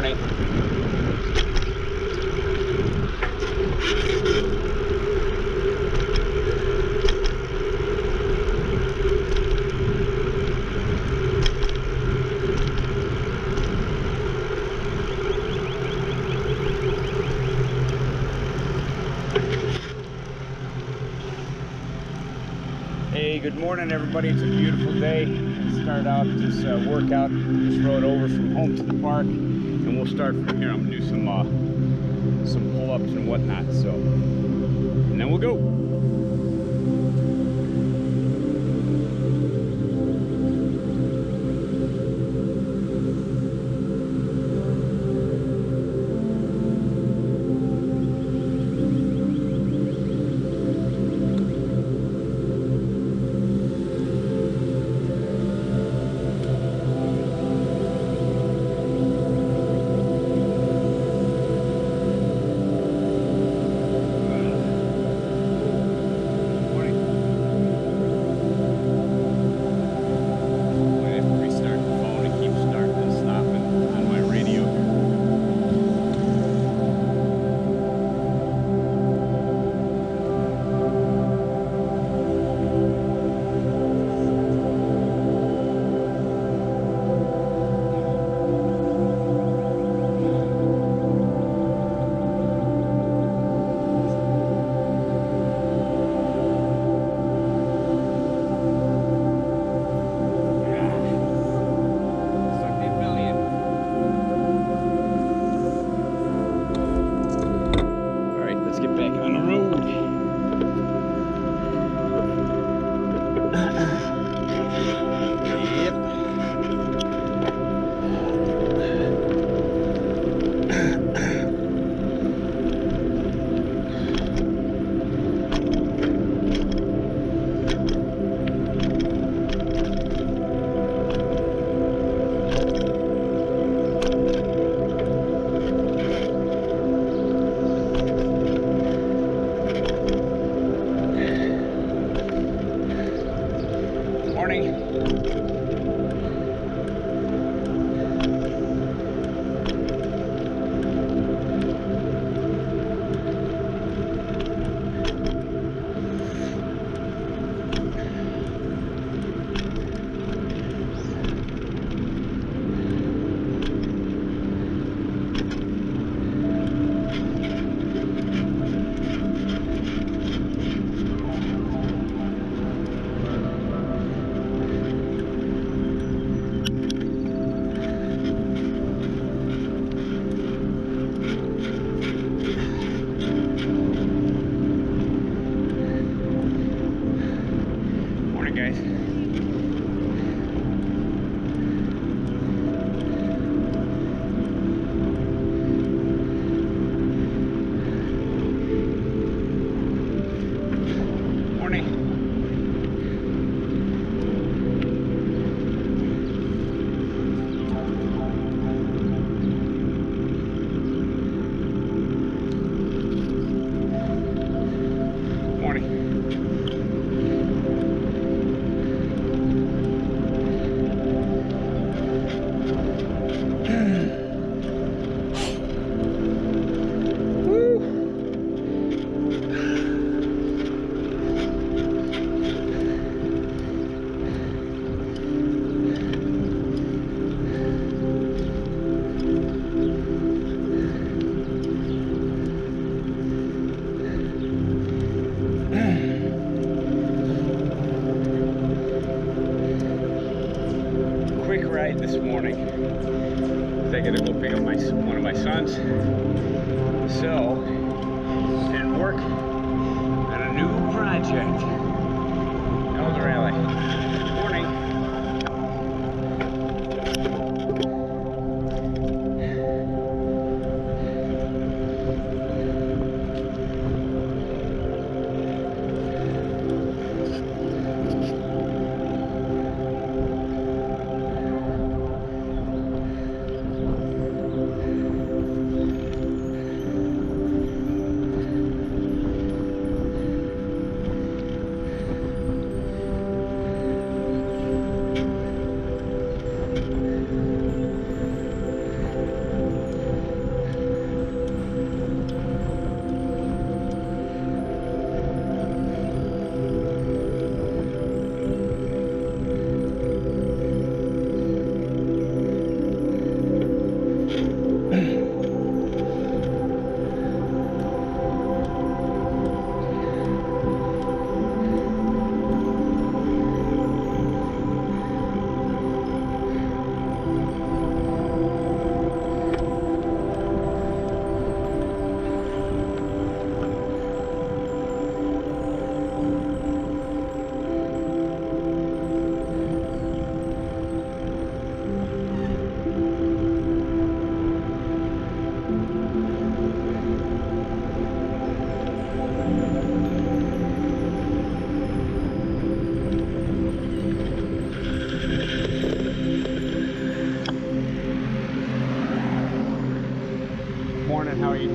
Morning. Hey, good morning everybody. It's a beautiful day. Let's start out this workout. Just rode over from home to the park, and we'll start from here. I'm gonna do some pull-ups and whatnot. So, and then we'll go. This morning, I gotta go pick up one of my sons. So, and work on a new project. That was a rally. Morning.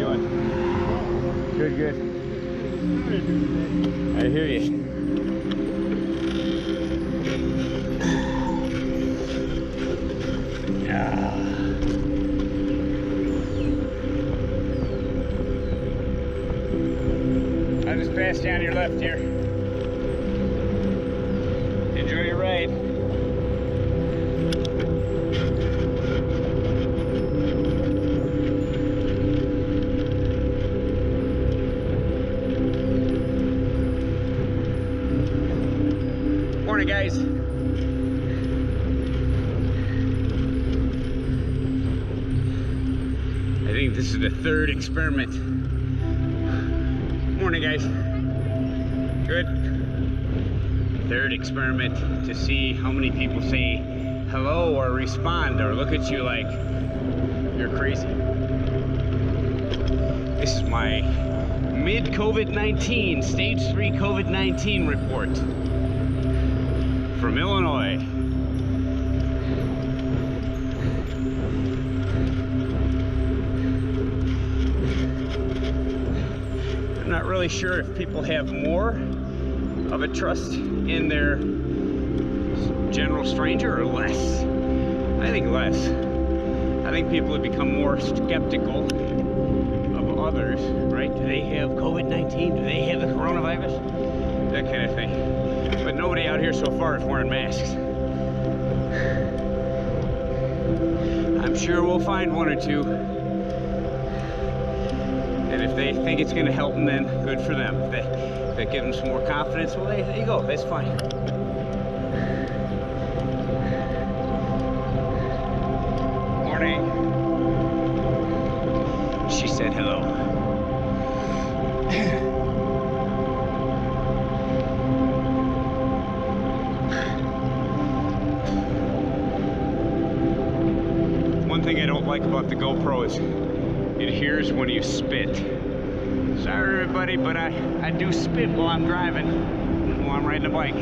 doing? Good, good. I hear you. I just passed down your left here. Enjoy your ride. Morning, guys. I think this is the third experiment. Morning, guys. Good. Third experiment to see how many people say hello or respond or look at you like you're crazy. This is my mid-COVID-19, stage 3 COVID-19 report from Illinois. I'm not really sure if people have more of a trust in their general stranger or less. I think less. I think people have become more skeptical of others, right? Do they have COVID-19? Do they have the coronavirus? That kind of thing. But nobody out here so far is wearing masks. I'm sure we'll find one or two. And if they think it's going to help them, then good for them. If they give them some more confidence, well, there you go. That's fine. Morning. She said hello. One thing I don't like about the GoPro is it hears when you spit. Sorry everybody, but I do spit while I'm driving, while I'm riding a bike.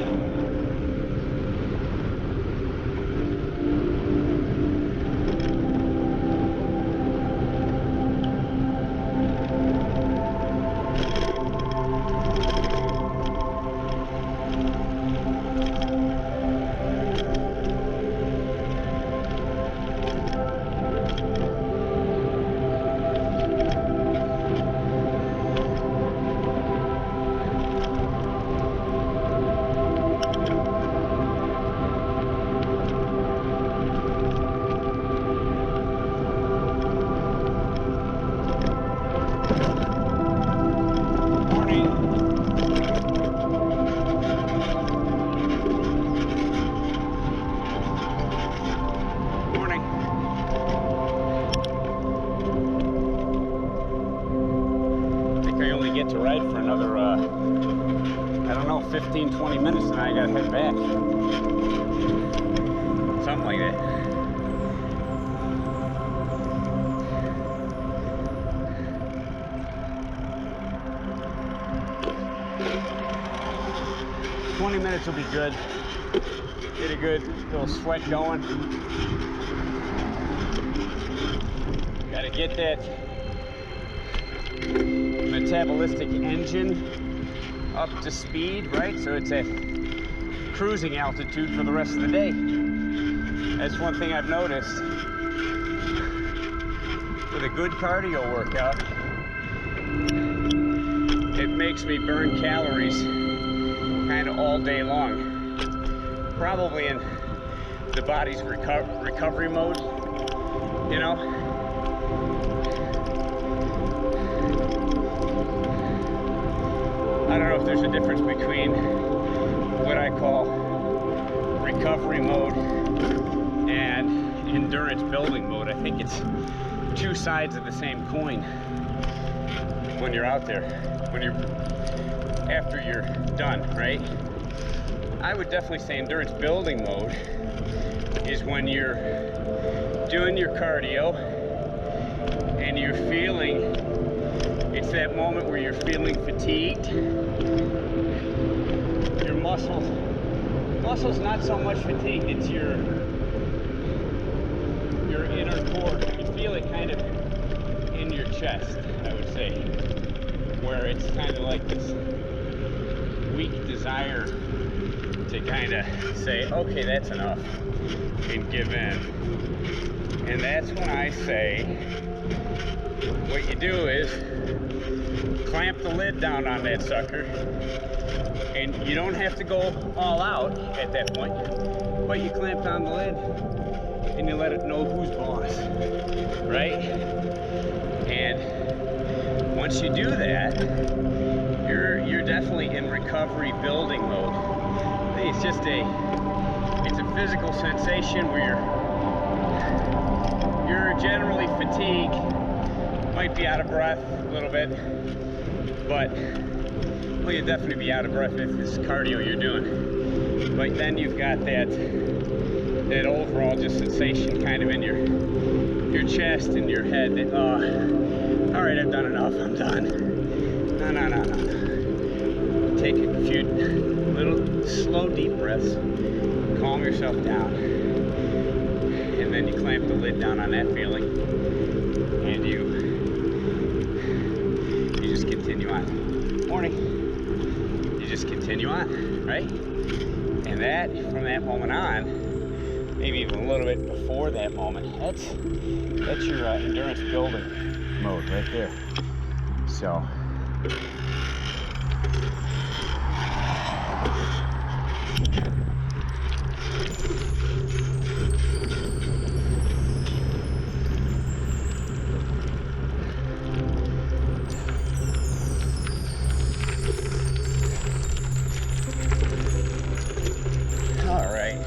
To ride for another, I don't know, 15-20 minutes, and I gotta head back. Something like that. Minutes will be good. Get a good little sweat going. Gotta get that metabolistic engine up to speed, right? So it's at cruising altitude for the rest of the day. That's one thing I've noticed with a good cardio workout. It makes me burn calories kind of all day long. Probably in the body's recovery mode, you know? I don't know if there's a difference between what I call recovery mode and endurance building mode. I think it's two sides of the same coin when you're out there, after you're done, right? I would definitely say endurance building mode is when you're doing your cardio and you're feeling, it's that moment where you're feeling fatigued. Your muscles not so much fatigued, it's your inner core. You feel it kind of in in your chest, I would say, where it's kind of like this weak desire to kind of say, okay, that's enough, and give in. And that's when I say, what you do is clamp the lid down on that sucker, and you don't have to go all out at that point, but you clamp down the lid and you let it know who's boss, right? And once you do that, you're definitely in recovery building mode. It's just it's a physical sensation where you're generally fatigued, might be out of breath a little bit, but well, you'll definitely be out of breath if it's cardio you're doing. But then you've got that overall just sensation kind of in your chest and your head that, all right, I've done enough, I'm done. No. Take a few little slow deep breaths, calm yourself down, and then you clamp the lid down on that feeling, and you just continue on. Morning. You just continue on, right? And that, from that moment on, maybe even a little bit before that moment, that's your endurance building mode right there. So all right,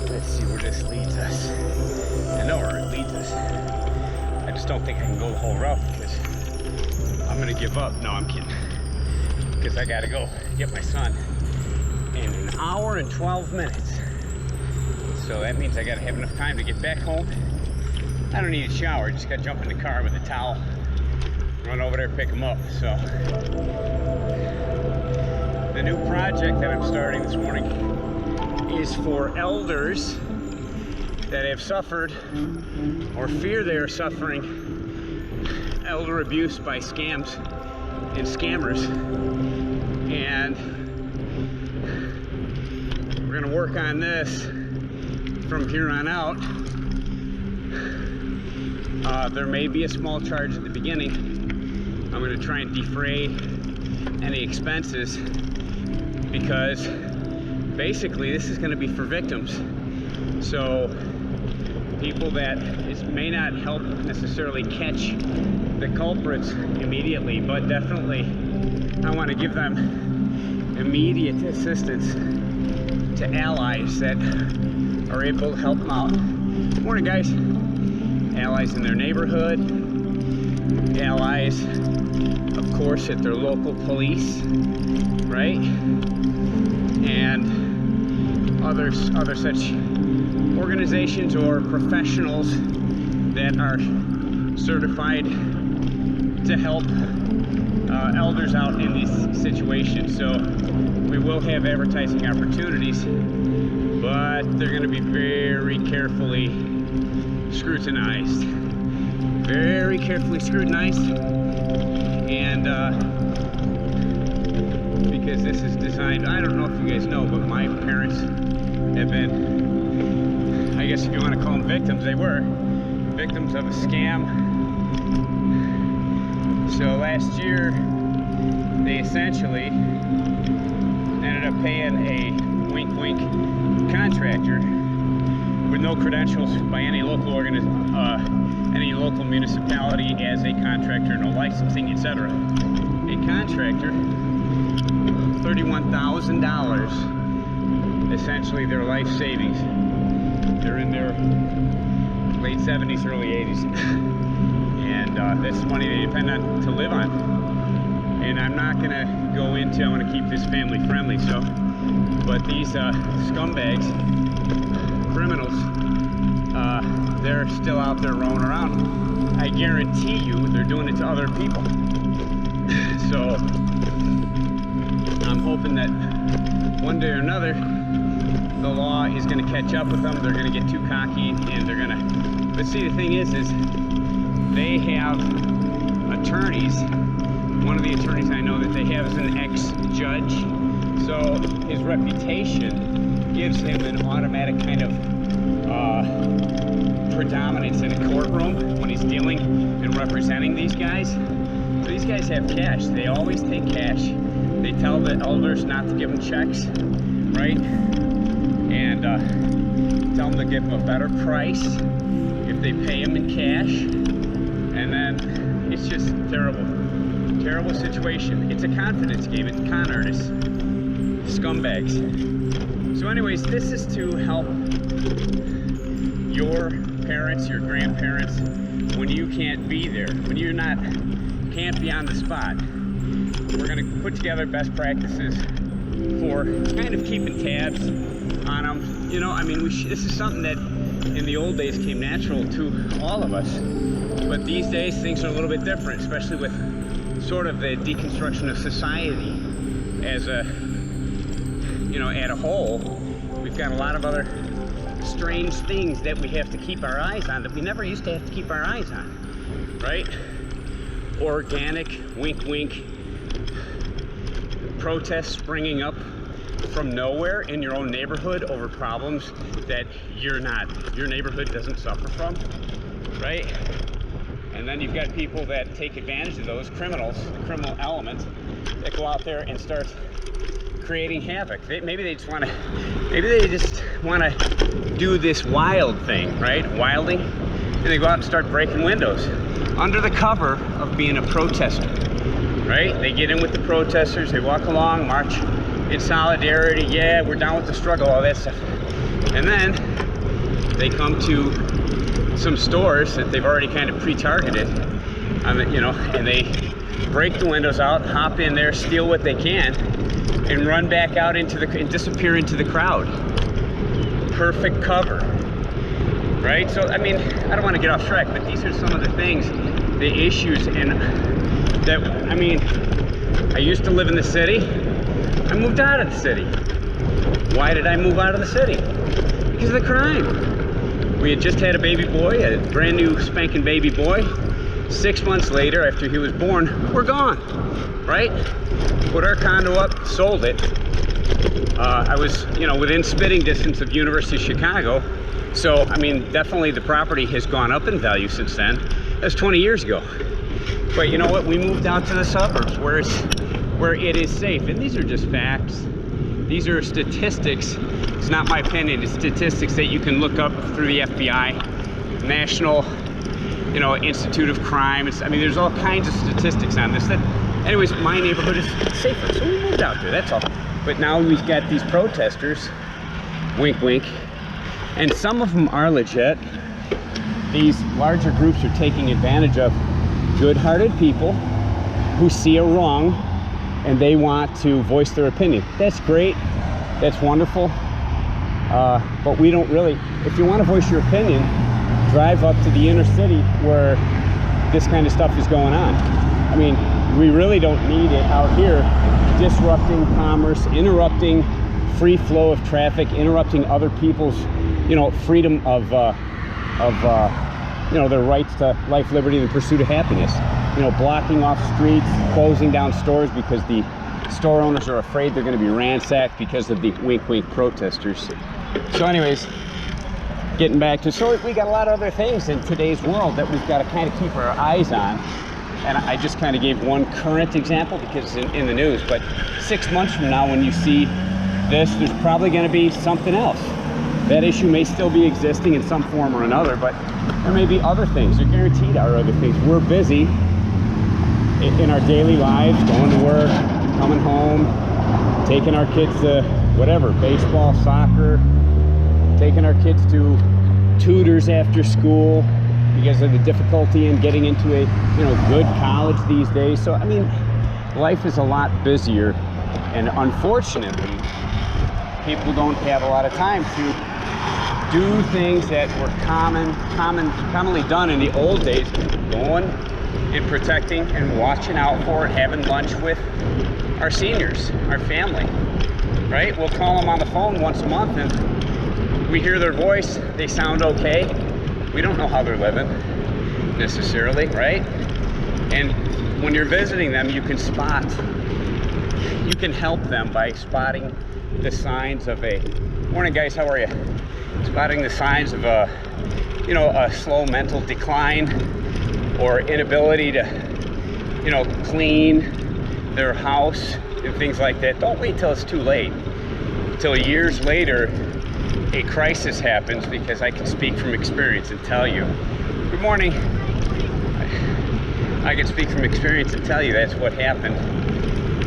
let's see where this leads us. I know where it leads us. I just don't think I can go the whole route because I'm gonna give up. No, I'm kidding. Because I gotta go get my son in an hour and 12 minutes. So that means I gotta have enough time to get back home. I don't need a shower, just gotta jump in the car with a towel, run over there, pick him up. So the new project that I'm starting this morning is for elders that have suffered or fear they are suffering elder abuse by scams and scammers. And we're gonna work on this from here on out. There may be a small charge at the beginning. I'm gonna try and defray any expenses because basically this is gonna be for victims. So people that may not help necessarily catch the culprits immediately, but definitely I want to give them immediate assistance to allies that are able to help them out. Morning, guys. Allies in their neighborhood, allies, of course, at their local police, right? And other such organizations or professionals that are certified to help elders out in these situations. So we will have advertising opportunities, but they're going to be very carefully scrutinized. Very carefully scrutinized. And because this is designed, I don't know if you guys know, but my parents have been, I guess if you want to call them victims, they were victims of a scam. So last year, they essentially ended up paying a wink-wink contractor with no credentials by any local any local municipality as a contractor, no licensing, etc. A contractor, $31,000, essentially their life savings. They're in their late 70s, early 80s. And that's money they depend on to live on. And I'm not going to go into, I want to keep this family friendly, so, but these scumbags, criminals, they're still out there roaming around. I guarantee you they're doing it to other people. So I'm hoping that one day or another the law is going to catch up with them. They're going to get too cocky and they're going to, but see, the thing is they have attorneys. One of the attorneys I know that they have is an ex-judge, so his reputation gives him an automatic kind of predominance in a courtroom when he's dealing and representing these guys. So these guys have cash. They always take cash. They tell the elders not to give them checks, right? And tell them to give them a better price if they pay them in cash. And then it's just terrible. Terrible situation. It's a confidence game. It's con artists. Scumbags. So anyways, this is to help your parents, your grandparents, when you can't be there, when you're not, can't be on the spot. We're going to put together best practices for kind of keeping tabs on them. You know, I mean, this is something that in the old days came natural to all of us, but these days things are a little bit different, especially with sort of the deconstruction of society as a, you know, at a whole. We've got a lot of other strange things that we have to keep our eyes on that we never used to have to keep our eyes on, right? Organic, wink wink, protests springing up from nowhere in your own neighborhood over problems that your neighborhood doesn't suffer from, right? And then you've got people that take advantage of those criminals, the criminal element, that go out there and start creating havoc. Maybe they just want to do this wild thing, right? Wilding, and they go out and start breaking windows under the cover of being a protester, right? They get in with the protesters, they walk along, march in solidarity, yeah, we're down with the struggle, all that stuff. And then they come to some stores that they've already kind of pre-targeted, you know, and they break the windows out, hop in there, steal what they can, and run back out into and disappear into the crowd. Perfect cover, right? So, I mean, I don't want to get off track, but these are some of the things, the issues, and that, I mean, I used to live in the city. I moved out of the city. Why did I move out of the city? Because of the crime. We had just had a baby boy, a brand new spanking baby boy. 6 months later, after he was born, we're gone, right? Put our condo up, sold it. I was, you know, within spitting distance of University of Chicago. So, I mean, definitely the property has gone up in value since then. That's 20 years ago. But you know what? We moved out to the suburbs where it is safe. And these are just facts. These are statistics. It's not my opinion. It's statistics that you can look up through the FBI, National, you know, Institute of Crime. I mean, there's all kinds of statistics on this. Anyways, my neighborhood is safer, so we moved out there, that's all. But now we've got these protesters, wink wink, and some of them are legit. These larger groups are taking advantage of good-hearted people who see a wrong and they want to voice their opinion. That's great, that's wonderful, but we don't really, if you want to voice your opinion, drive up to the inner city where this kind of stuff is going on. I mean, we really don't need it out here disrupting commerce, interrupting free flow of traffic, interrupting other people's, you know, freedom of you know, their rights to life, liberty, and the pursuit of happiness. You know, blocking off streets, closing down stores because the store owners are afraid they're going to be ransacked because of the wink wink protesters. So anyways, getting back to, so we got a lot of other things in today's world that we've got to kind of keep our eyes on. And I just kind of gave one current example because it's in the news, but 6 months from now when you see this, there's probably going to be something else. That issue may still be existing in some form or another, but there may be other things. There guaranteed are other things. We're busy in our daily lives, going to work, coming home, taking our kids to whatever, baseball, soccer, taking our kids to tutors after school because of the difficulty in getting into a, you know, good college these days. So, I mean, life is a lot busier, and unfortunately, people don't have a lot of time to do things that were commonly done in the old days, going and protecting and watching out for and having lunch with our seniors, our family, right? We'll call them on the phone once a month and we hear their voice, they sound okay. We don't know how they're living. necessarily, right? And when you're visiting them, you can help them by spotting the signs of a, morning guys, how are you? Spotting the signs of a, you know, a slow mental decline or inability to, you know, clean their house and things like that. Don't wait till it's too late. Till years later, a crisis happens, because I can speak from experience and tell you. Good morning. I can speak from experience and tell you that's what happened,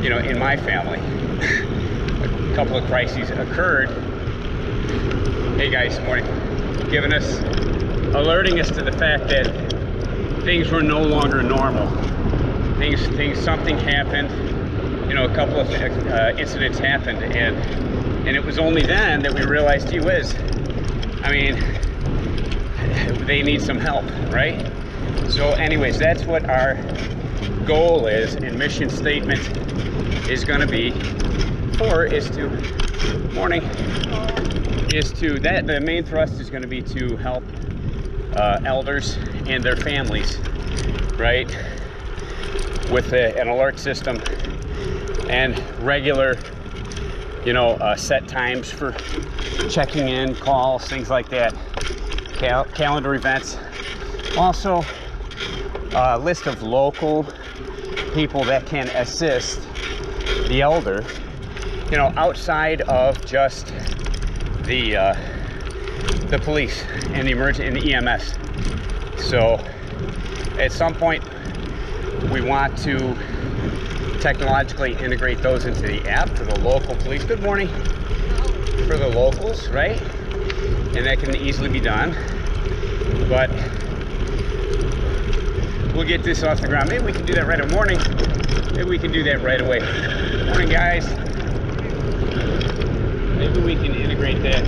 you know, in my family. A couple of crises occurred. Hey guys, morning. Alerting us to the fact that things were no longer normal. Something happened, you know, a couple of incidents happened, and it was only then that we realized, gee whiz, I mean, they need some help, right? So anyways, that's what our goal is, and mission statement is going to be the main thrust is going to be to help elders and their families, right, with an alert system and regular, you know, set times for checking in, calls, things like that, calendar events. Also, a list of local people that can assist the elder, you know, outside of just the police and the EMS. So at some point we want to technologically integrate those into the app for the local police. Good morning. For the locals, right? And that can easily be done. But we'll get this off the ground. Maybe we can do that right away. Morning. Maybe we can do that right away. Morning, guys. Maybe we can integrate that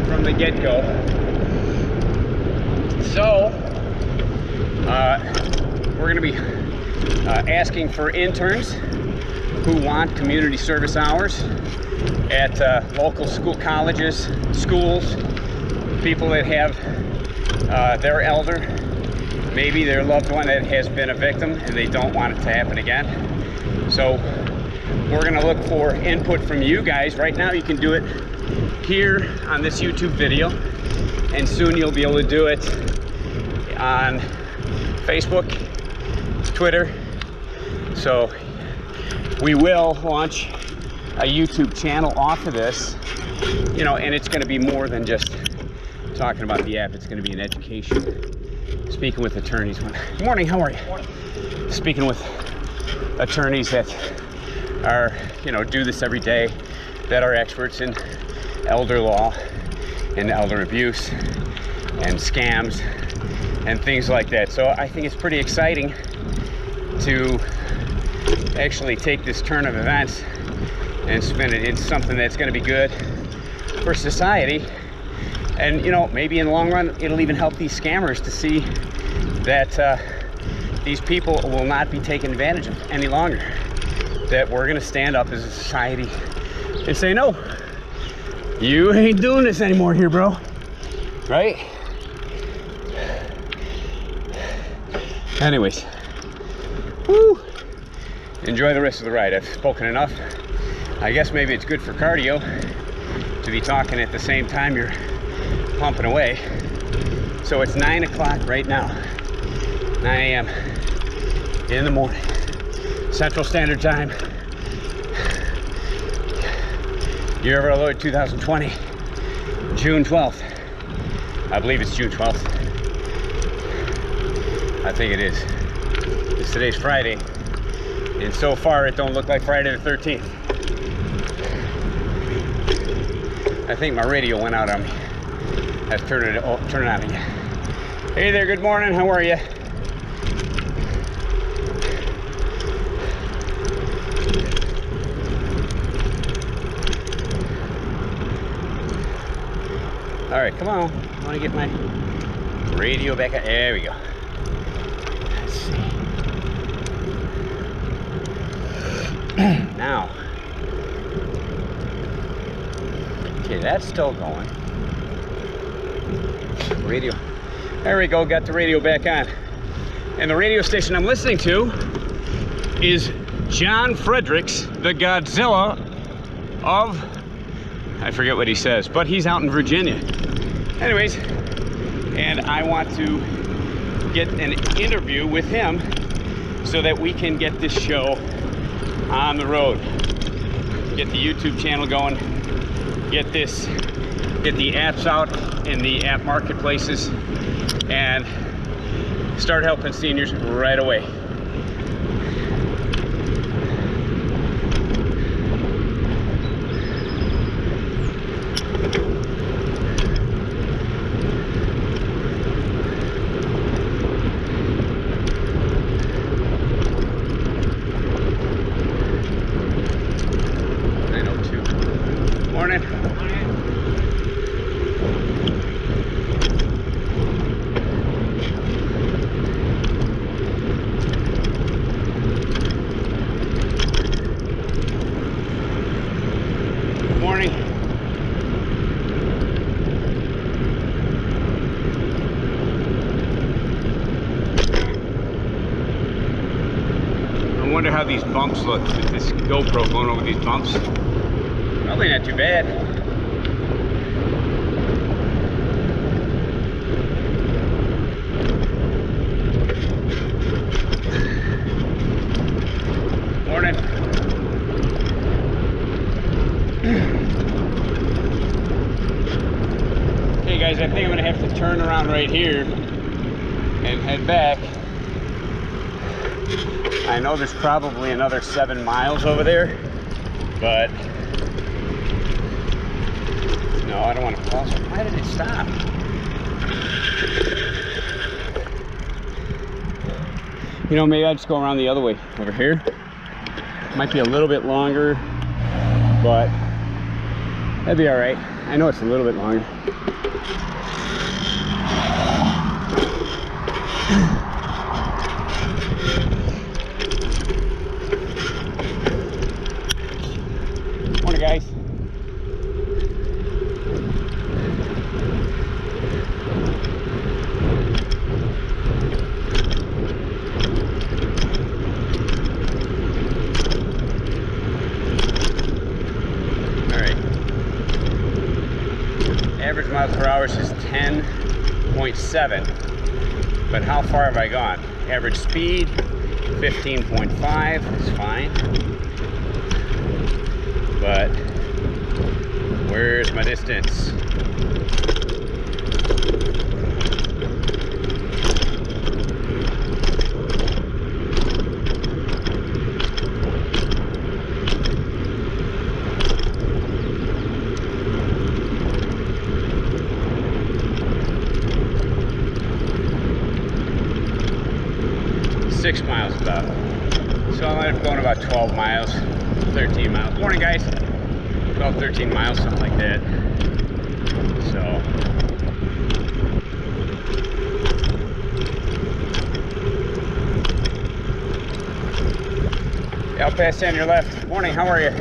from the get-go. So, we're going to be asking for interns who want community service hours at local colleges, schools, people that have their elder, maybe their loved one that has been a victim and they don't want it to happen again. So we're going to look for input from you guys. Right now you can do it here on this YouTube video, and soon you'll be able to do it on Facebook, Twitter. So we will launch a YouTube channel off of this, you know, and it's going to be more than just talking about the app. It's going to be an education. Speaking with attorneys. Good morning, how are you? Morning. Speaking with attorneys that are, you know, do this every day, that are experts in elder law and elder abuse and scams and things like that. So I think it's pretty exciting to actually take this turn of events and spin it into something that's going to be good for society. And, you know, maybe in the long run, it'll even help these scammers to see that these people will not be taken advantage of any longer. That we're going to stand up as a society and say, no, you ain't doing this anymore here, bro. Right? Anyways, woo! Enjoy the rest of the ride. I've spoken enough. I guess maybe it's good for cardio to be talking at the same time you're pumping away. So it's 9 o'clock right now, 9 a.m. in the morning, Central Standard Time. Year of our Lord 2020, June 12th. I believe it's June 12th. I think it is. It's today's Friday, and so far it don't look like Friday the 13th. I think my radio went out on me. Let's turn it on again. Hey there, good morning, how are you? All right, come on. I want to get my radio back up. There we go. Let's see. Now. Okay, that's still going. Radio There we go, got the radio back on. And the radio station I'm listening to is John Fredericks, the Godzilla of, I forget what he says, but he's out in Virginia. Anyways, and I want to get an interview with him so that we can get this show on the road. Get the YouTube channel going, get the apps out in the app marketplaces, and start helping seniors right away. Morning. Morning. I wonder how these bumps look with this GoPro going over these bumps. Probably not too bad. Morning. Okay guys, I think I'm gonna have to turn around right here and head back. I know there's probably another 7 miles over there, but no, I don't want to pause. Why did it stop? You know, maybe I just go around the other way over here. Might be a little bit longer, but that'd be all right. I know it's a little bit longer. Morning, guys. Average miles per hour is 10.7, but how far have I gone? Average speed 15.5 is fine, but where's my distance? Six miles about. So I might have gone about 12 miles, 13 miles. Morning, guys. 12, 13 miles, something like that. So. Yeah, I'll pass you on your left. Morning, how are you?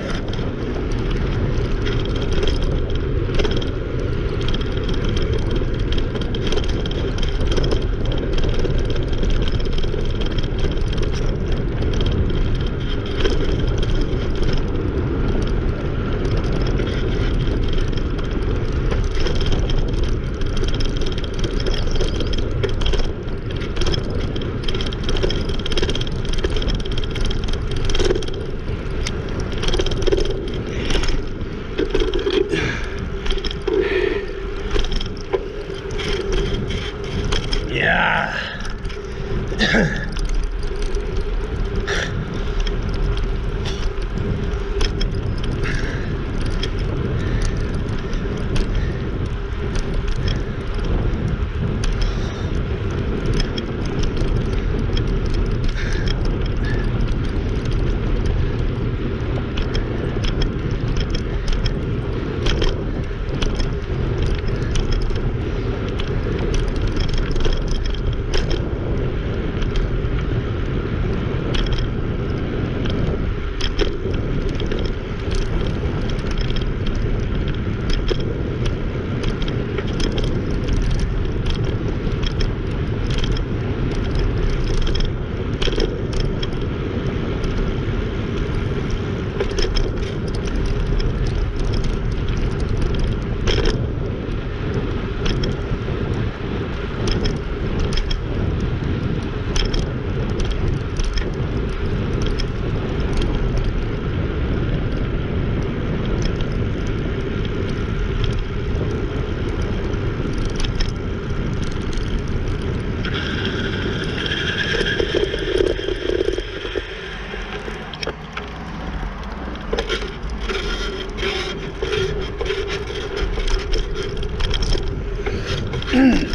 Morning.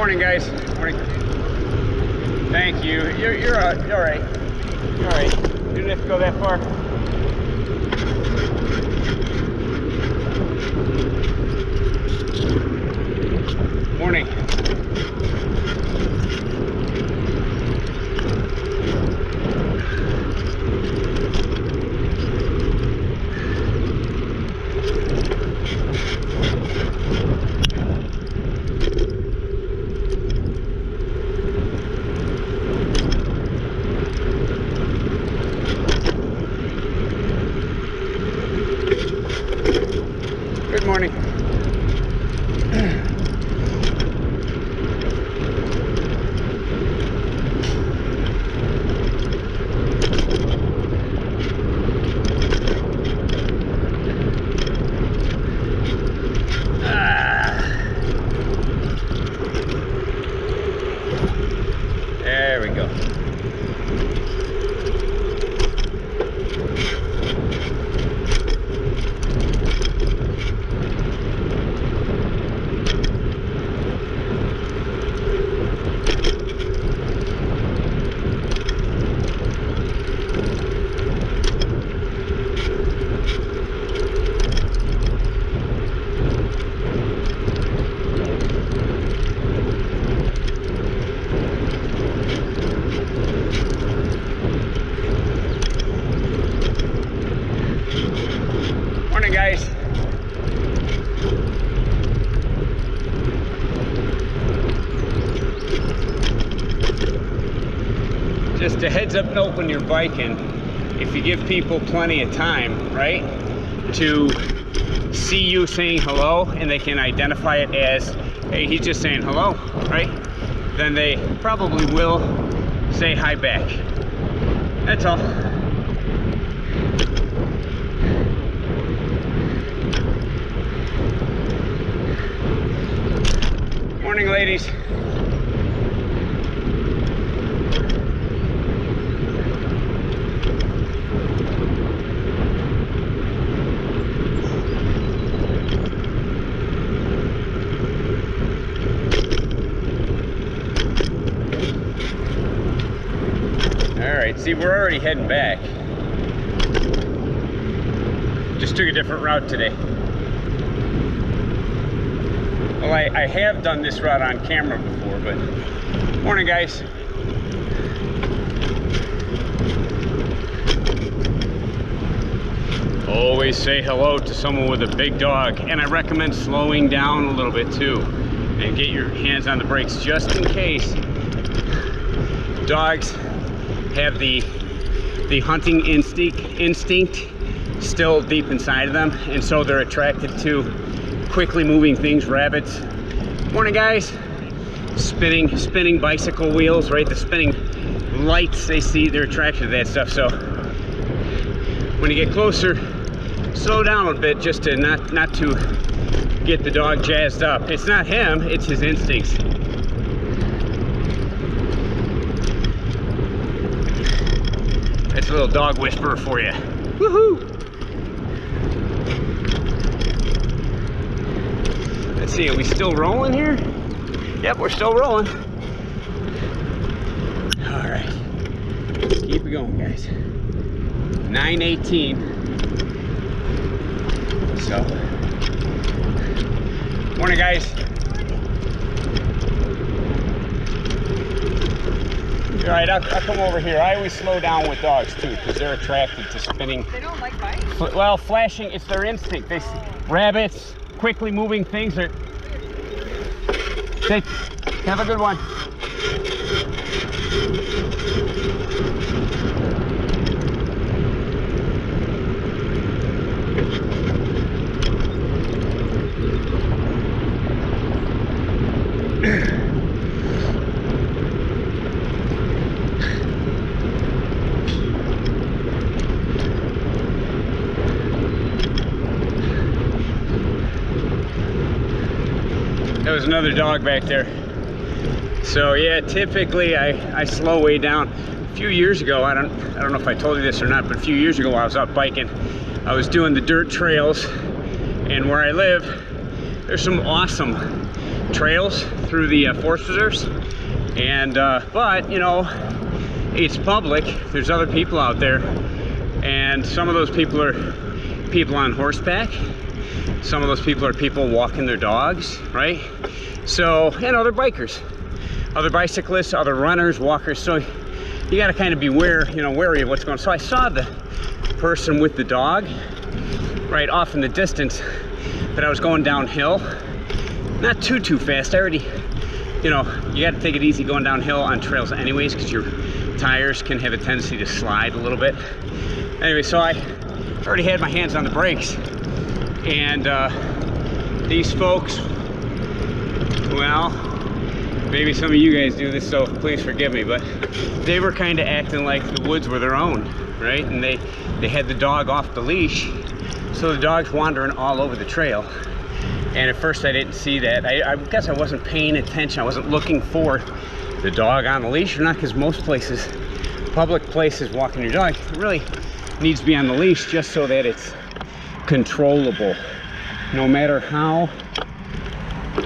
Morning, guys. Morning. Thank you. You're all right. You're all right. You didn't have to go that far. Morning. Good morning. There we go. Morning, guys. Just a heads up note when you're biking, if you give people plenty of time, right, to see you saying hello and they can identify it as, hey, he's just saying hello, right, then they probably will say hi back. That's all. Morning, ladies. All right, see, we're already heading back. Just took a different route today. Well, I have done this route on camera before, but morning, guys. Always say hello to someone with a big dog, and I recommend slowing down a little bit too, and get your hands on the brakes just in case. Dogs have the hunting instinct still deep inside of them, and so they're attracted to quickly moving things, rabbits. Morning, guys. Spinning bicycle wheels, right? The spinning lights they see, they're attracted to that stuff. So when you get closer, slow down a bit just to not to get the dog jazzed up. It's not him, it's his instincts. That's a little dog whisperer for you. Woohoo! Let's see, are we still rolling here? Yep, we're still rolling. All right, keep it going, guys. 9:18. So, morning, guys. All right, I'll come over here. I always slow down with dogs too, because they're attracted to spinning. They don't like bikes? Well, flashing, it's their instinct. They see rabbits, quickly moving things. Have a good one. There was another dog back there. So yeah, typically I slow way down. A few years ago, I don't know if I told you this or not, but a few years ago I was out biking. I was doing the dirt trails, and where I live, there's some awesome trails through the forest preserves. And but you know, it's public. There's other people out there, and some of those people are people on horseback. Some of those people are people walking their dogs, right? So, and other bikers, other bicyclists, other runners, walkers. So you got to kind of be wary of what's going on. So I saw the person with the dog right off in the distance, but I was going downhill, not too fast. I already, you know, you got to take it easy going downhill on trails anyways, because your tires can have a tendency to slide a little bit. Anyway, so I already had my hands on the brakes, and these folks, well, maybe some of you guys do this, so please forgive me, but they were kind of acting like the woods were their own, right? And they had the dog off the leash, so the dog's wandering all over the trail. And at first I didn't see that. I guess I wasn't paying attention. I wasn't looking for the dog on the leash or not, because most places, public places, walking your dog, it really needs to be on the leash just so that it's controllable. No matter how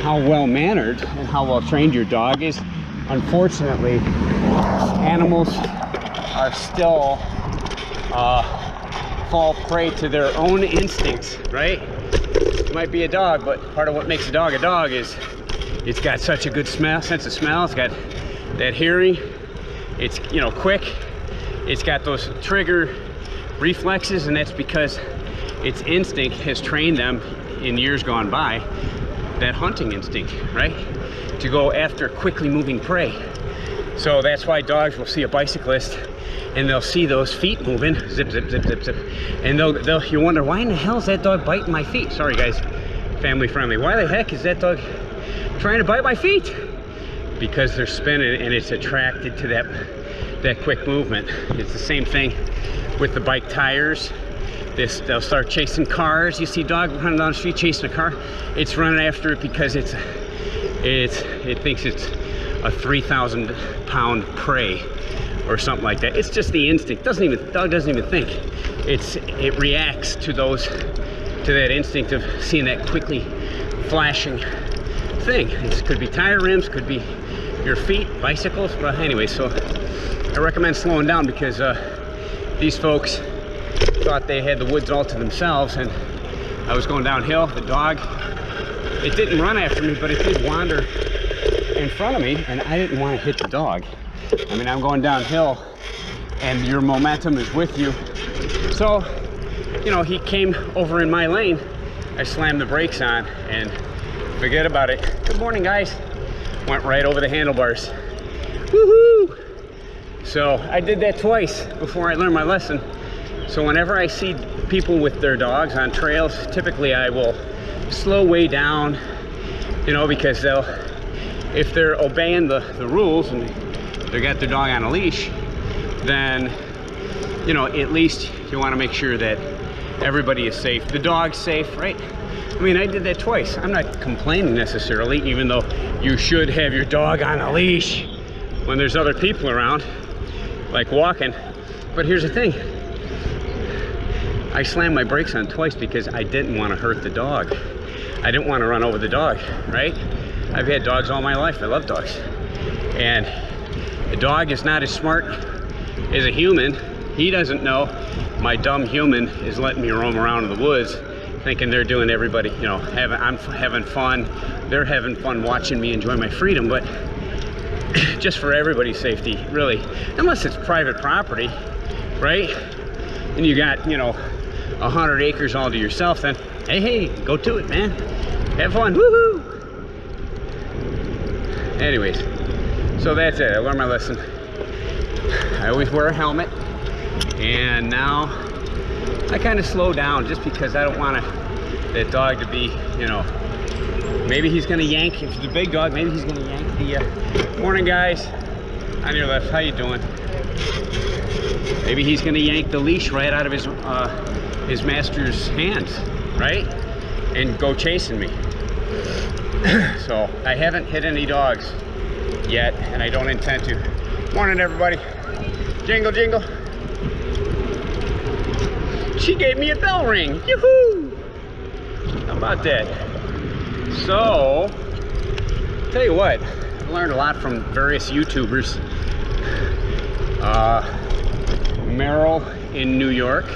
well mannered and how well trained your dog is, unfortunately, animals are still fall prey to their own instincts, right? It might be a dog, but part of what makes a dog is it's got such a good sense of smell. It's got that hearing. It's, you know, quick. It's got those trigger reflexes, and that's because its instinct has trained them in years gone by, that hunting instinct, right? To go after quickly moving prey. So that's why dogs will see a bicyclist and they'll see those feet moving, zip, zip, zip, zip, zip. And you wonder, why in the hell is that dog biting my feet? Sorry guys, family friendly. Why the heck is that dog trying to bite my feet? Because they're spinning and it's attracted to that quick movement. It's the same thing with the bike tires. They'll start chasing cars. You see a dog running down the street chasing a car, it's running after it because it thinks it's a 3,000 pound prey or something like that. It's just the instinct. Dog doesn't even think. It reacts to that instinct of seeing that quickly flashing thing. It could be tire rims, could be your feet, bicycles. But anyway, so I recommend slowing down, because these folks thought they had the woods all to themselves, and I was going downhill. The dog, it didn't run after me, but it did wander in front of me, and I didn't want to hit the dog. I mean, I'm going downhill and your momentum is with you. So, you know, he came over in my lane. I slammed the brakes on and forget about it. Good morning, guys. Went right over the handlebars. Woohoo! So I did that twice before I learned my lesson. So whenever I see people with their dogs on trails, typically I will slow way down, you know, because if they're obeying the rules and they got their dog on a leash, then, you know, at least you want to make sure that everybody is safe. The dog's safe, right? I mean, I did that twice. I'm not complaining necessarily, even though you should have your dog on a leash when there's other people around, like walking. But here's the thing. I slammed my brakes on twice because I didn't want to hurt the dog. I didn't want to run over the dog, right? I've had dogs all my life. I love dogs. And a dog is not as smart as a human. He doesn't know my dumb human is letting me roam around in the woods thinking they're doing everybody, you know, I'm having fun. They're having fun watching me enjoy my freedom, but just for everybody's safety, really. Unless it's private property, right? And you got, you know, 100 acres all to yourself, then hey, go to it, man. Have fun, woohoo! Anyways, so that's it. I learned my lesson. I always wear a helmet, and now I kind of slow down just because I don't want that dog to be, you know, maybe he's gonna yank, if it's a big dog, maybe he's gonna yank the, morning guys, on your left, how you doing? Maybe he's gonna yank the leash right out of his master's hands, right? And go chasing me. So I haven't hit any dogs yet, and I don't intend to. Morning, everybody. Jingle, jingle. She gave me a bell ring. Yoo-hoo! How about that? So, Tell you what, I learned a lot from various YouTubers. Merrill in New York.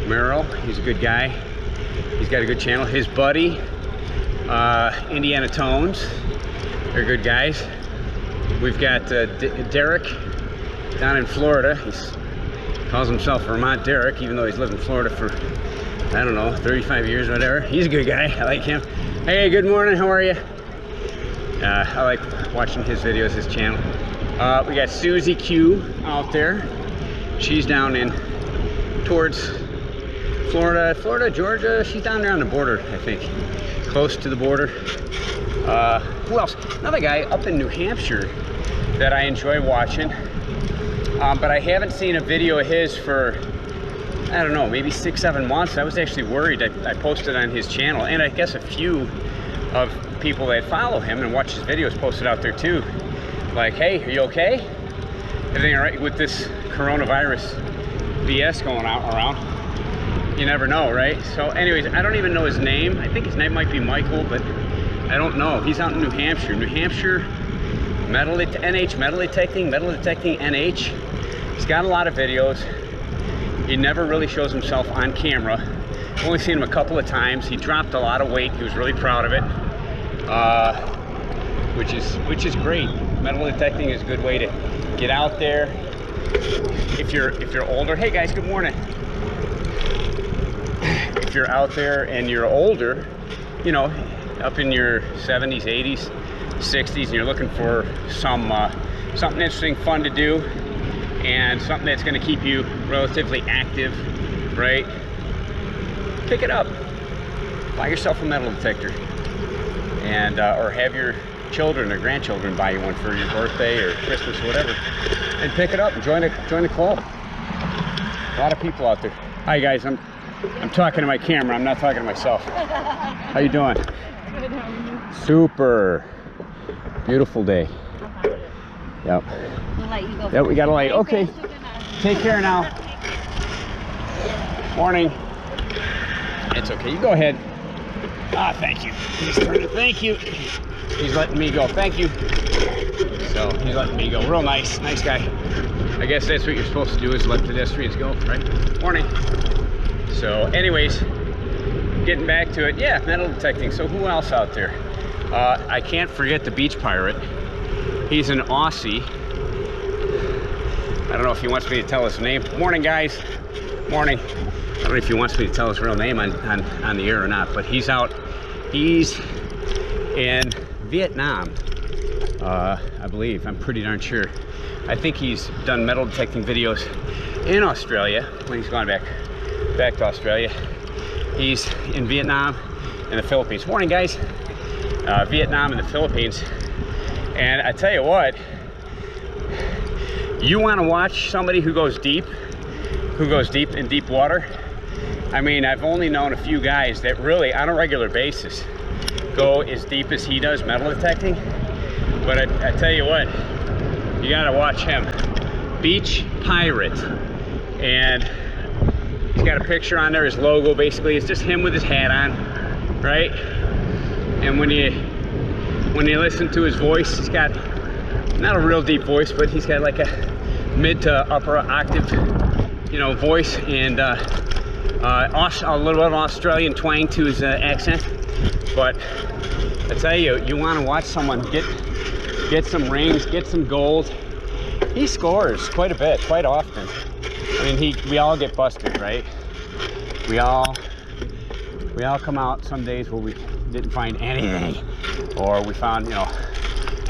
Merrill, he's a good guy. He's got a good channel. His buddy, Indiana Tones, they're good guys. We've got Derek down in Florida. He calls himself Vermont Derek, even though he's lived in Florida for, I don't know, 35 years or whatever. He's a good guy. I like him. Hey, good morning. How are you? I like watching his videos, his channel. We got Susie Q out there. She's down in towards Florida, Georgia. She's down there on the border, I think, close to the border. Who else? Another guy up in New Hampshire that I enjoy watching, but I haven't seen a video of his for, I don't know, maybe 6-7 months. I was actually worried. I posted on his channel, and I guess a few of people that follow him and watch his videos posted out there too. Like, hey, are you okay? Everything all right with this coronavirus BS going around? You never know, right? So anyways, I don't even know his name. I think his name might be Michael, but I don't know. He's out in New Hampshire. New Hampshire, Metal Detecting NH. He's got a lot of videos. He never really shows himself on camera. I've only seen him a couple of times. He dropped a lot of weight. He was really proud of it, which is great. Metal detecting is a good way to get out there. If you're older, hey guys, good morning. If you're out there and you're older, you know, up in your 70s, 80s, 60s, and you're looking for something interesting, fun to do, and something that's going to keep you relatively active, right? Pick it up. Buy yourself a metal detector, and or have your children or grandchildren buy you one for your birthday or Christmas or whatever, and pick it up and join the club. A lot of people out there. Hi guys, I'm talking to my camera. I'm not talking to myself. How you doing? Good, how are you? Super. Beautiful day. Yep. We'll let you go. Yep, we got a light. Okay. Take care now. Morning. It's okay. You go ahead. Ah, thank you. He's turning. Thank you. He's letting me go. Thank you. So he's letting me go. Real nice. Nice guy. I guess that's what you're supposed to do, is let pedestrians go, right? Morning. So anyways, getting back to it. Yeah, metal detecting. So who else out there? I can't forget the beach pirate. He's an Aussie. I don't know if he wants me to tell his name. Morning, guys. Morning. I don't know if he wants me to tell his real name on the air or not, but he's out. He's in Vietnam, I believe. I'm pretty darn sure. I think he's done metal detecting videos in Australia when he's gone back to Australia. He's in Vietnam and the Philippines. Morning, guys. Vietnam and the Philippines. And I tell you what, you want to watch somebody who goes deep in deep water. I mean, I've only known a few guys that really, on a regular basis, go as deep as he does metal detecting. But I tell you what, you got to watch him. Beach Pirate. And he's got a picture on there, his logo basically. It's just him with his hat on, right? And when you listen to his voice, he's got not a real deep voice, but he's got like a mid to upper octave, you know, voice, and a little bit of Australian twang to his accent. But I tell you, you want to watch someone get some rings, get some gold. He scores quite a bit, quite often. I mean, we all get busted, right? We all come out some days where we didn't find anything, or we found, you know,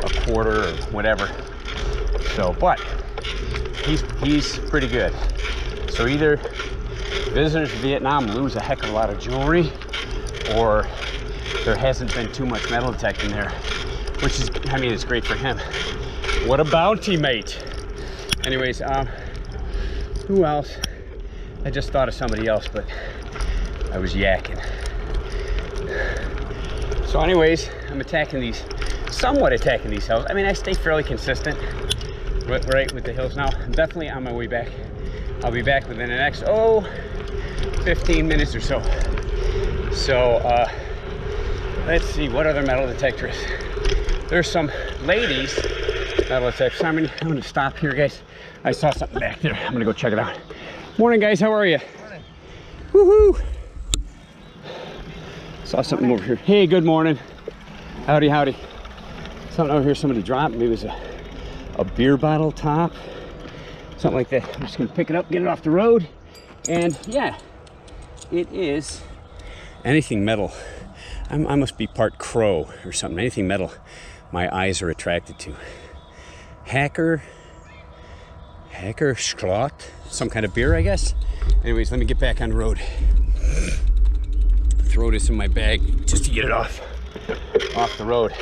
a quarter or whatever. So, but he's pretty good. So either visitors to Vietnam lose a heck of a lot of jewelry, or there hasn't been too much metal detecting there, which is, I mean, it's great for him. What a bounty, mate. Anyways, who else? I just thought of somebody else, but I was yakking. So anyways, I'm somewhat attacking these hills. I mean, I stay fairly consistent, right, with the hills now. I'm definitely on my way back. I'll be back within the next, 15 minutes or so. So, let's see, what other metal detectorists there's some ladies. Metal detectors. I'm gonna stop here, guys. I saw something back there. I'm gonna go check it out. Morning, guys. How are you? Morning. Woohoo! Saw something over here. Hey, good morning. Howdy, howdy. Something over here. Somebody dropped. Maybe it was a beer bottle top. Something like that. I'm just gonna pick it up, get it off the road, and yeah, it is anything metal. I must be part crow or something. Anything metal, my eyes are attracted to. Hacker Schlot, some kind of beer, I guess. Anyways, let me get back on the road. Throw this in my bag just to get it off the road.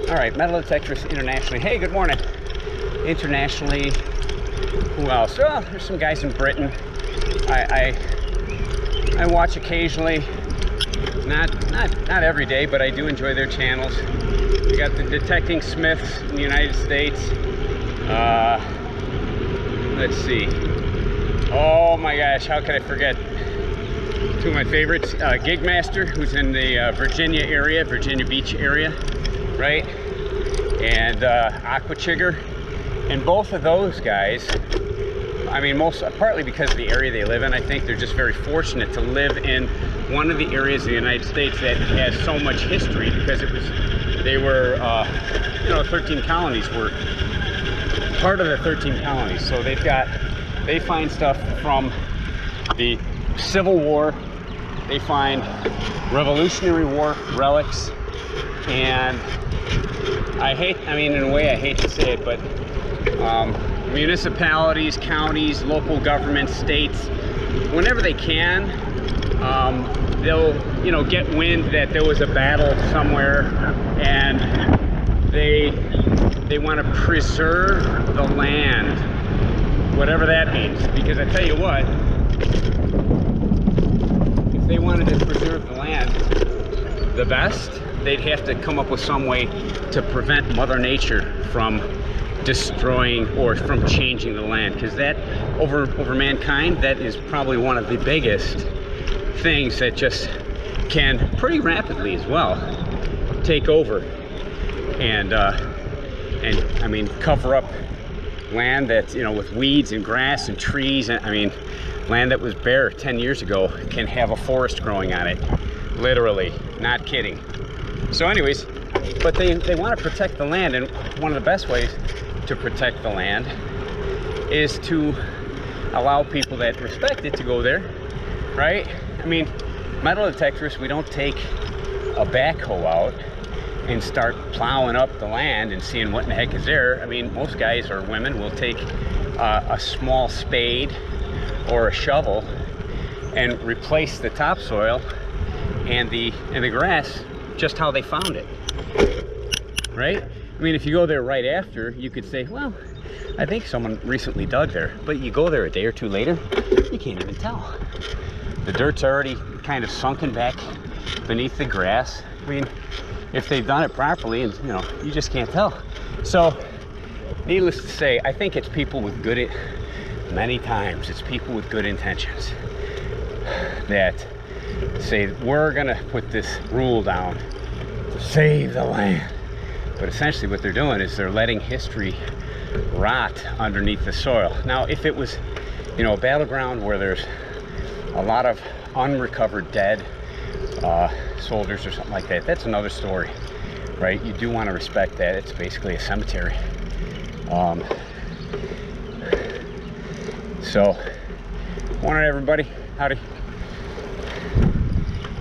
All right, Metal Detectorists internationally. Hey, good morning. Internationally, who else? Oh, there's some guys in Britain. I watch occasionally, not every day, but I do enjoy their channels. We got the Detecting Smiths in the United States. Let's see. Oh my gosh, how could I forget? Two of my favorites, Gigmaster, who's in the Virginia Beach area, right? And Aquachigger. And both of those guys, I mean, partly because of the area they live in, I think they're just very fortunate to live in one of the areas of the United States that has so much history, because they were, 13 colonies were part of the 13 colonies. So they find stuff from the Civil War, they find Revolutionary War relics, and in a way I hate to say it, but municipalities, counties, local governments, states, whenever they can, they'll get wind that there was a battle somewhere, and they want to preserve the land, whatever that means. Because I tell you what, if they wanted to preserve the land the best, they'd have to come up with some way to prevent Mother Nature from destroying or from changing the land, because that over mankind, that is probably one of the biggest things that just can pretty rapidly as well take over and I mean cover up land that's with weeds and grass and trees. And I mean, land that was bare 10 years ago can have a forest growing on it, literally, not kidding. So anyways, but they want to protect the land, and one of the best ways to protect the land is to allow people that respect it to go there, right? I mean, metal detectorists, we don't take a backhoe out and start plowing up the land and seeing what in the heck is there. I mean, most guys or women will take a small spade or a shovel and replace the topsoil and the grass just how they found it, right? I mean, if you go there right after, you could say, well, I think someone recently dug there. But you go there a day or two later, you can't even tell. The dirt's already kind of sunken back beneath the grass. I mean, if they've done it properly, and you just can't tell. So, needless to say, I think it's people with many times it's people with good intentions that say, we're gonna put this rule down to save the land. But essentially what they're doing is they're letting history rot underneath the soil. Now, if it was, a battleground where there's a lot of unrecovered dead soldiers or something like that, that's another story, right? You do want to respect that. It's basically a cemetery. So, morning everybody. Howdy.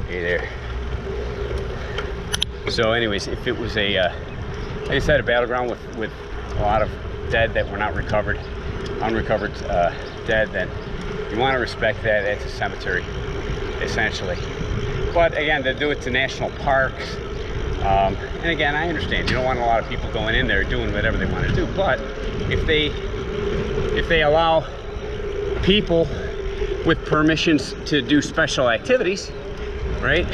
Hey there. So anyways, if it was like I said, a battleground with a lot of dead that were not unrecovered dead, then you want to respect that. It's a cemetery, essentially. But again, to do it to national parks, and again, I understand you don't want a lot of people going in there doing whatever they want to do. But if they allow people with permissions to do special activities, right?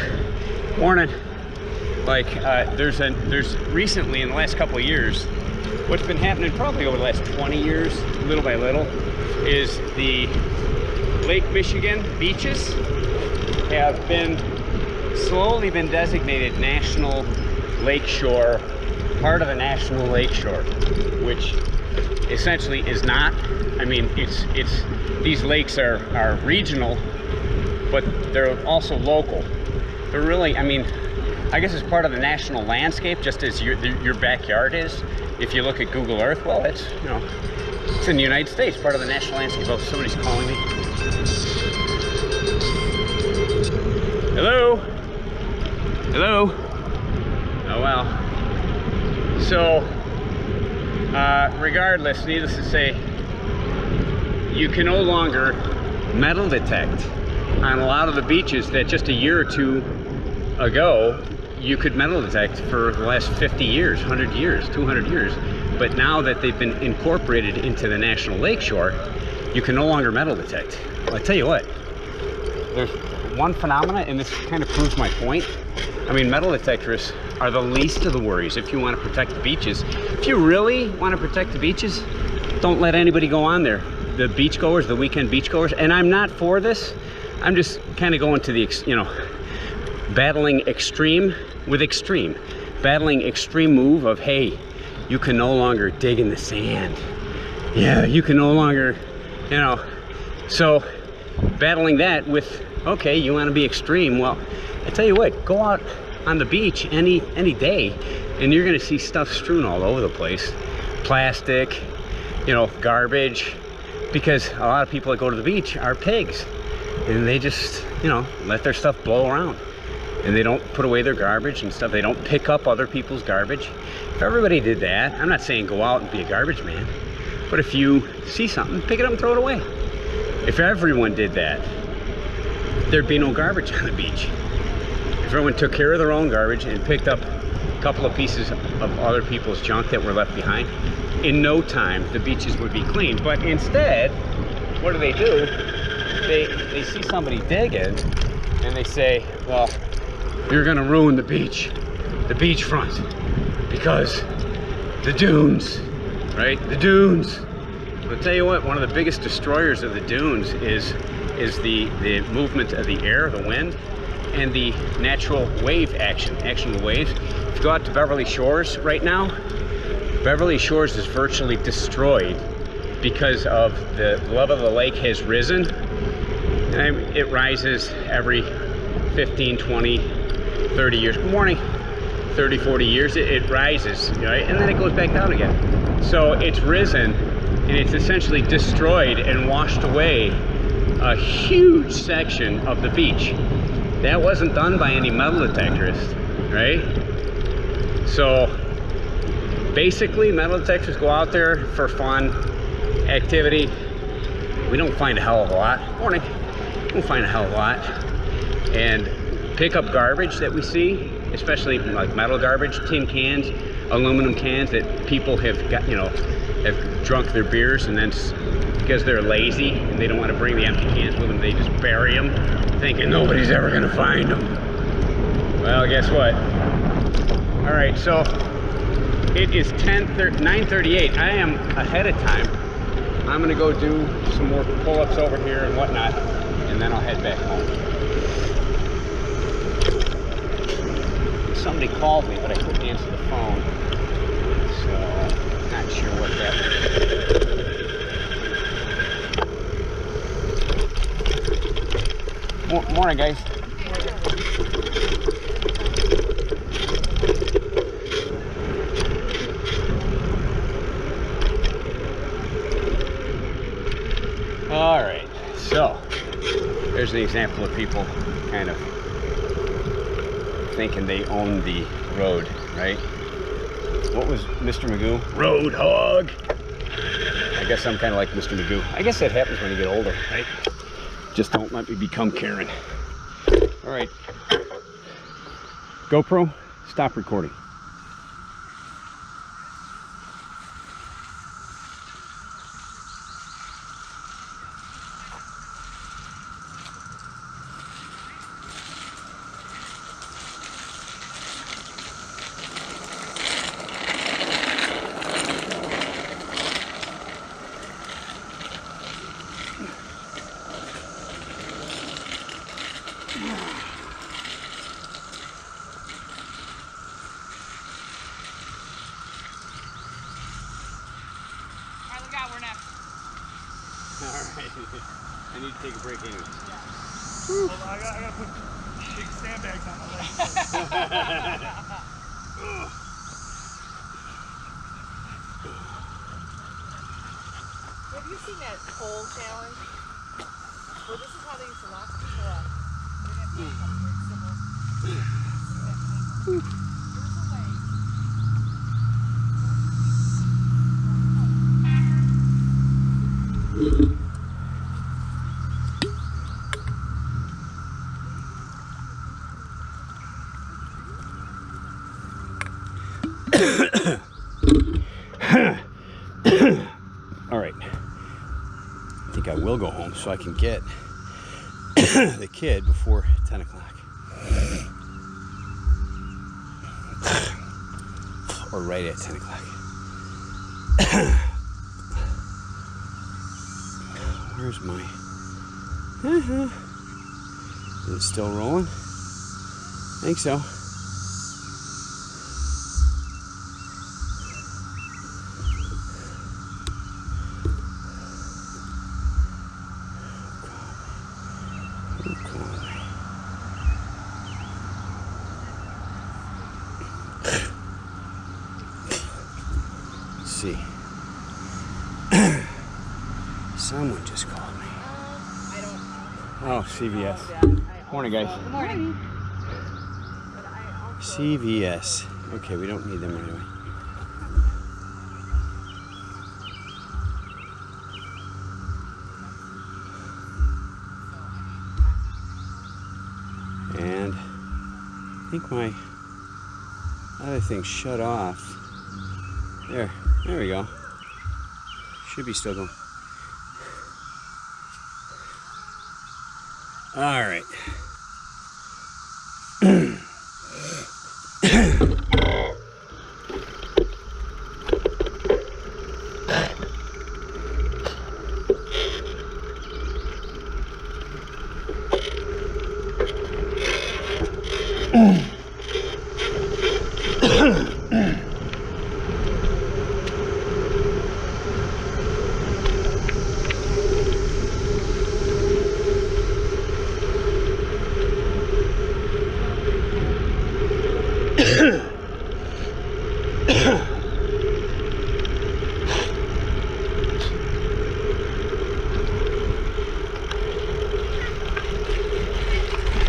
Morning. Like there's recently, in the last couple of years, what's been happening probably over the last 20 years, little by little, is the Lake Michigan beaches have been slowly been designated National Lakeshore, part of the National Lakeshore, which essentially is not. I mean, it's these lakes are regional, but they're also local. They're really, I mean, I guess it's part of the national landscape, just as your backyard is. If you look at Google Earth, well, it's, you know, it's in the United States, part of the national landscape. Oh, somebody's calling me. Hello? Hello? Oh, well. So, regardless, needless to say, you can no longer metal detect on a lot of the beaches that just a year or two ago you could metal detect for the last 50 years, 100 years, 200 years. But now that they've been incorporated into the National Lakeshore, you can no longer metal detect. Well, I tell you what, there's one phenomena, and this kind of proves my point. I mean, metal detectorists are the least of the worries if you want to protect the beaches. If you really want to protect the beaches, don't let anybody go on there. The beachgoers, the weekend beachgoers, and I'm not for this. I'm just kind of going to the, you know, battling extreme with extreme. Battling extreme move of, hey, you can no longer dig in the sand. Yeah, you can no longer, you know. So battling that with, okay, you want to be extreme. Well, I tell you what, go out on the beach any day, and you're going to see stuff strewn all over the place. Plastic, you know, garbage, because a lot of people that go to the beach are pigs, and they just, you know, let their stuff blow around, and they don't put away their garbage and stuff. They don't pick up other people's garbage. If everybody did that, I'm not saying go out and be a garbage man, but if you see something, pick it up and throw it away. If everyone did that, there'd be no garbage on the beach. If everyone took care of their own garbage and picked up a couple of pieces of other people's junk that were left behind, in no time the beaches would be clean. But instead, what do? They see somebody digging, and they say, well, you're gonna ruin the beachfront, because the dunes, right? The dunes. I'll tell you what, one of the biggest destroyers of the dunes is the movement of the air, the wind, and the natural wave action of waves. If you go out to Beverly Shores right now, Beverly Shores is virtually destroyed because of the level of the lake has risen. And it rises every 15, 20, 30 years. Good morning. 30, 40 years, it rises, right? And then it goes back down again. So it's risen, and it's essentially destroyed and washed away a huge section of the beach. That wasn't done by any metal detectorist, right? So basically, metal detectors go out there for fun, activity. We don't find a hell of a lot. Morning. We don't find a hell of a lot. And pick up garbage that we see, especially like metal garbage, tin cans, aluminum cans that people have got, you know, have drunk their beers, and then because they're lazy and they don't want to bring the empty cans with them, they just bury them, thinking nobody's ever gonna find them. Well, guess what? All right, so it is 9:38. I am ahead of time. I'm gonna go do some more pull-ups over here and whatnot, and then I'll head back home. Somebody called me, but I couldn't answer the phone, so not sure what that was. Morning, guys. All right, so there's an example of people kind of thinking they own the road, right? What was Mr. Magoo? Road hog! I guess I'm kind of like Mr. Magoo. I guess that happens when you get older, right? Just don't let me become Karen. All right. GoPro, stop recording. Alright. I need to take a break anyway. Hold on, I gotta put big sandbags on my legs. Have you seen that pole challenge? Well, this is how they used to lock people up. They didn't make them very simple. There's a way. All right. I think I will go home so I can get the kid before 10 o'clock. Or right at 10 o'clock. Where's my... Is it still rolling? I think so. Let's see. Someone just called me. I don't know. Oh, CVS. Morning, guys. Good morning. CVS. Okay, we don't need them right away. And I think my other thing shut off. There we go. Should be still going. All right.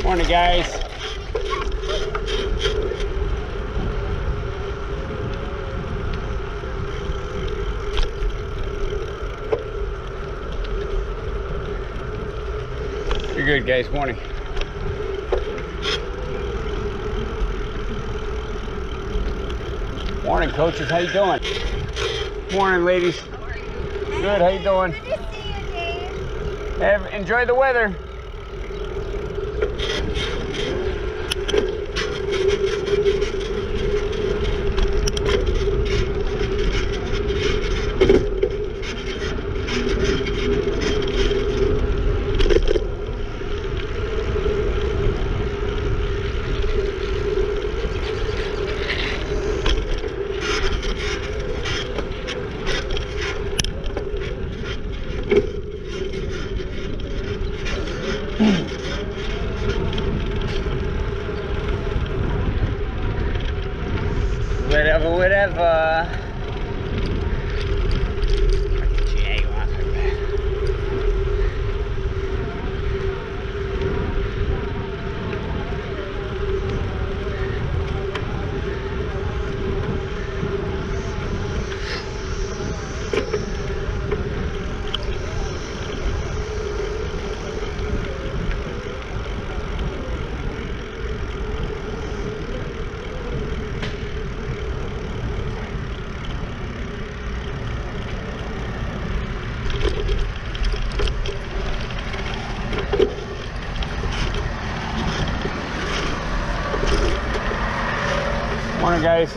Morning, guys. You're good, guys. Morning. Morning, coaches. How you doing? Morning, ladies. How are you? Good. How you doing? Good to see you, Dave. Enjoy the weather. Whatever. Morning, guys.